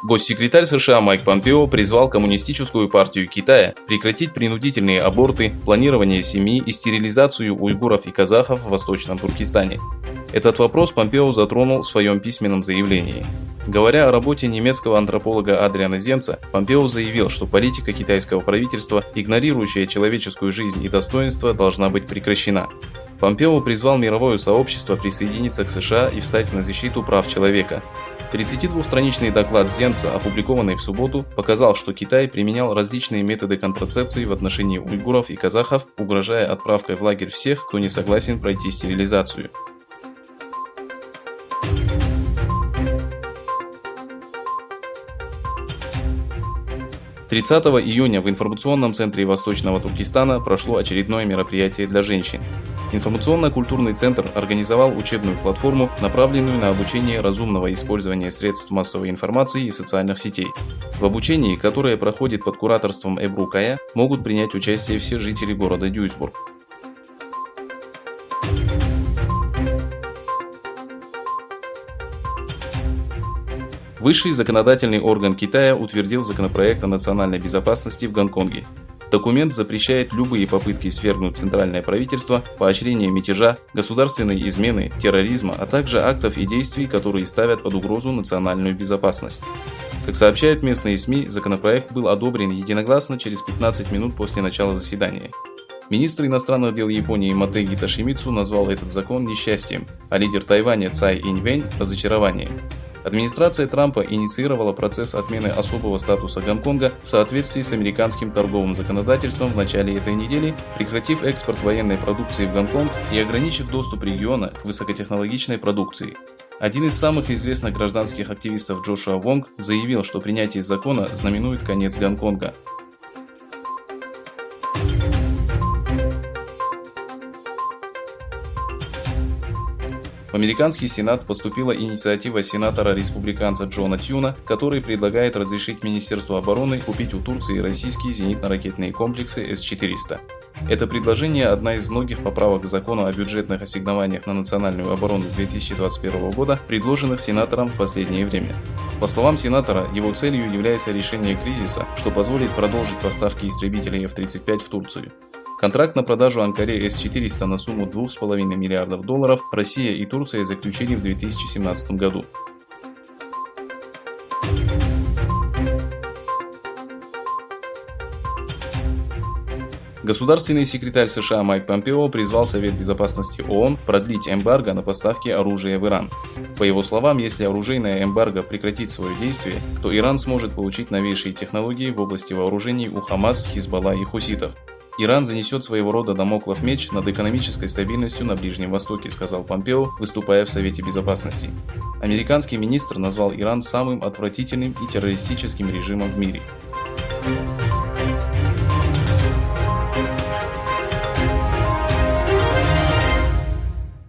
Госсекретарь США Майк Помпео призвал Коммунистическую партию Китая прекратить принудительные аборты, планирование семьи и стерилизацию уйгуров и казахов в Восточном Туркестане. Этот вопрос Помпео затронул в своем письменном заявлении. Говоря о работе немецкого антрополога Адриана Зенца, Помпео заявил, что политика китайского правительства, игнорирующая человеческую жизнь и достоинство, должна быть прекращена. Помпео призвал мировое сообщество присоединиться к США и встать на защиту прав человека. 32-страничный доклад Зенца, опубликованный в субботу, показал, что Китай применял различные методы контрацепции в отношении уйгуров и казахов, угрожая отправкой в лагерь всех, кто не согласен пройти стерилизацию. 30 июня в информационном центре Восточного Туркестана прошло очередное мероприятие для женщин. Информационно-культурный центр организовал учебную платформу, направленную на обучение разумного использования средств массовой информации и социальных сетей. В обучении, которое проходит под кураторством Эбру Кая, могут принять участие все жители города Дюйсбург. Высший законодательный орган Китая утвердил законопроект о национальной безопасности в Гонконге. Документ запрещает любые попытки свергнуть центральное правительство, поощрение мятежа, государственной измены, терроризма, а также актов и действий, которые ставят под угрозу национальную безопасность. Как сообщают местные СМИ, законопроект был одобрен единогласно через 15 минут после начала заседания. Министр иностранных дел Японии Матеги Тошимицу назвал этот закон несчастьем, а лидер Тайваня Цай Иньвэнь – разочарованием. Администрация Трампа инициировала процесс отмены особого статуса Гонконга в соответствии с американским торговым законодательством в начале этой недели, прекратив экспорт военной продукции в Гонконг и ограничив доступ региона к высокотехнологичной продукции. Один из самых известных гражданских активистов Джошуа Вонг заявил, что принятие закона знаменует конец Гонконга. В американский Сенат поступила инициатива сенатора-республиканца Джона Тьюна, который предлагает разрешить Министерству обороны купить у Турции российские зенитно-ракетные комплексы С-400. Это предложение – одна из многих поправок к закону о бюджетных ассигнованиях на национальную оборону 2021 года, предложенных сенатором в последнее время. По словам сенатора, его целью является решение кризиса, что позволит продолжить поставки истребителей F-35 в Турцию. Контракт на продажу Анкаре С-400 на сумму $2,5 миллиардов Россия и Турция заключили в 2017 году. Государственный секретарь США Майк Помпео призвал Совет Безопасности ООН продлить эмбарго на поставки оружия в Иран. По его словам, если оружейное эмбарго прекратит свое действие, то Иран сможет получить новейшие технологии в области вооружений у Хамас, Хизбалла и хуситов. Иран занесет своего рода дамоклов меч над экономической стабильностью на Ближнем Востоке, сказал Помпео, выступая в Совете Безопасности. Американский министр назвал Иран самым отвратительным и террористическим режимом в мире.